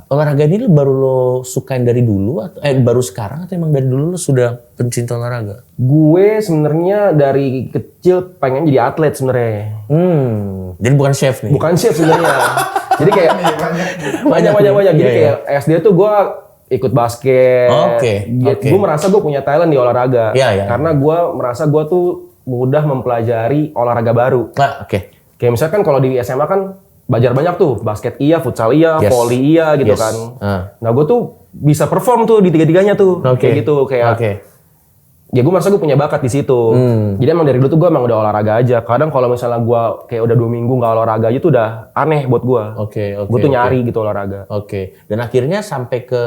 Olahraga ini baru lo sukain dari dulu atau baru sekarang atau emang dari dulu lo sudah pencinta olahraga? Gue sebenarnya dari kecil pengen jadi atlet sebenarnya. Jadi bukan chef nih? Bukan chef sebenarnya. Jadi kayak banyak. Jadi kayak SD tuh gue ikut basket. Oke. Gue merasa gue punya talent di olahraga. Iya. Karena gue merasa gue tuh mudah mempelajari olahraga baru. Oke. Kayak misalkan kalau di SMA kan belajar banyak tuh, basket iya, futsal iya, volley iya gitu kan. Nah gue tuh bisa perform tuh di tiga-tiganya tuh, kayak gitu, kayak. Ya gue merasa gue punya bakat di situ. Jadi emang dari dulu tuh gue emang udah olahraga aja. Kadang kalau misalnya gue kayak udah 2 minggu nggak olahraga aja tuh udah aneh buat gue. Gue tuh nyari gitu olahraga. Dan akhirnya sampai ke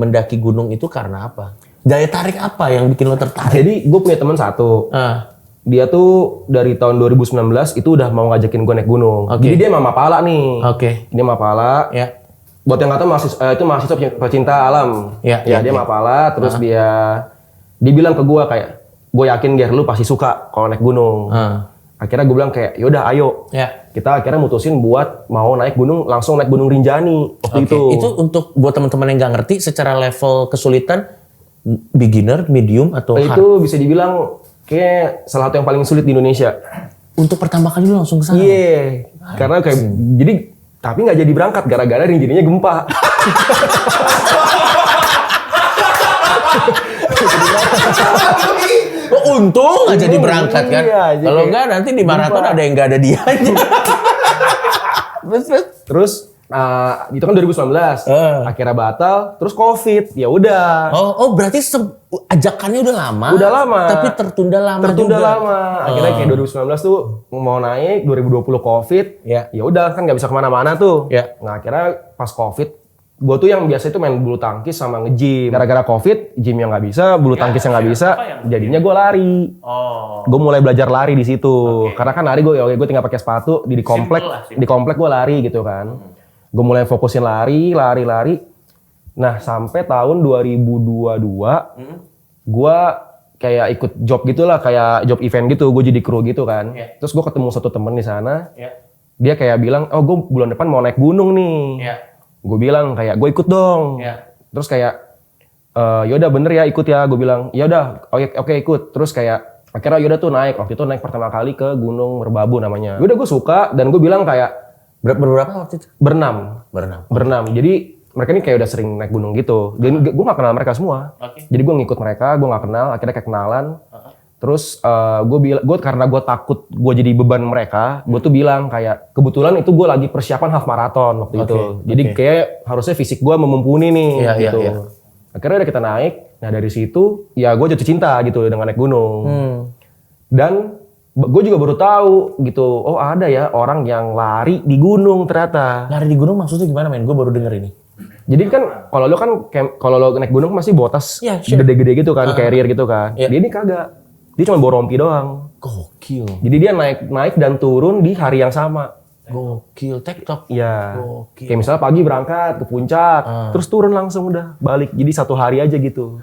mendaki gunung itu karena apa? Daya tarik apa yang bikin lo tertarik? Jadi gue punya teman satu. Dia tuh dari tahun 2019 itu udah mau ngajakin gue naik gunung. Jadi dia mama pala nih. Dia mama pala. Buat yang nggak tahu itu mahasiswa pecinta alam. Dia mama pala. Terus dia bilang ke gue kayak, gue yakin Ger lu pasti suka kalau naik gunung. Akhirnya gue bilang kayak, yaudah ayo. Kita akhirnya mutusin buat mau naik gunung, langsung naik Gunung Rinjani waktu itu. Itu untuk buat teman-teman yang nggak ngerti secara level kesulitan beginner, medium atau hard? Itu bisa dibilang kayak salah satu yang paling sulit di Indonesia. Untuk pertama kali lu langsung kesana? Iya, karena kayak jadi tapi nggak jadi berangkat gara-gara Rinjaninya gempa. Untung nggak jadi berangkat kan? Kalau nggak nanti di maraton ada yang nggak ada dianya. Terus itu kan 2019, akhirnya batal, terus COVID, ya udah. Berarti ajakannya udah lama. Udah lama. Tapi tertunda lama. Akhirnya kayak 2019 tuh mau naik, 2020 COVID, ya udah kan nggak bisa kemana-mana tuh. Nah akhirnya pas COVID, gue tuh yang biasa itu main bulu tangkis sama nge-gym. Gara-gara COVID, gym yang nggak bisa, bulu tangkis yang nggak bisa, jadinya gue lari. Gue mulai belajar lari di situ. Karena kan lari gue tinggal pakai sepatu di komplek gue lari gitu kan. Gue mulai fokusin lari. Nah sampai tahun 2022, gue kayak ikut job gitulah, kayak job event gitu. Gue jadi kru gitu kan. Terus gue ketemu satu temen di sana. Dia kayak bilang, gue bulan depan mau naik gunung nih. Gue bilang kayak, gue ikut dong. Terus kayak, yaudah bener ya ikut ya. Gue bilang, yaudah oke ikut. Terus kayak, akhirnya yaudah tuh naik. Waktu itu naik pertama kali ke Gunung Merbabu namanya. Yaudah gue suka dan gue bilang kayak, berapa waktu itu? Berenam. Jadi mereka ini kayak udah sering naik gunung gitu. Dan gue gak kenal mereka semua. Jadi gue ngikut mereka, gue gak kenal. Akhirnya kayak kenalan. Terus gue karena gue takut gue jadi beban mereka, gue tuh bilang kayak kebetulan itu gue lagi persiapan half marathon waktu itu. Jadi kayak harusnya fisik gue memumpuni nih gitu. Akhirnya udah kita naik. Nah dari situ ya gue jatuh cinta gitu dengan naik gunung. Dan gue juga baru tahu gitu, ada ya orang yang lari di gunung ternyata. Lari di gunung maksudnya gimana men? Gue baru denger ini. Jadi kan kalau lo naik gunung masih bawa tas gede-gede gitu kan, carrier gitu kan. Dia ini kagak. Dia cuma bawa rompi doang. Gokil. Jadi dia naik dan turun di hari yang sama. Gokil, TikTok. Iya. Kayak misalnya pagi berangkat ke puncak, terus turun langsung udah balik. Jadi 1 hari aja gitu.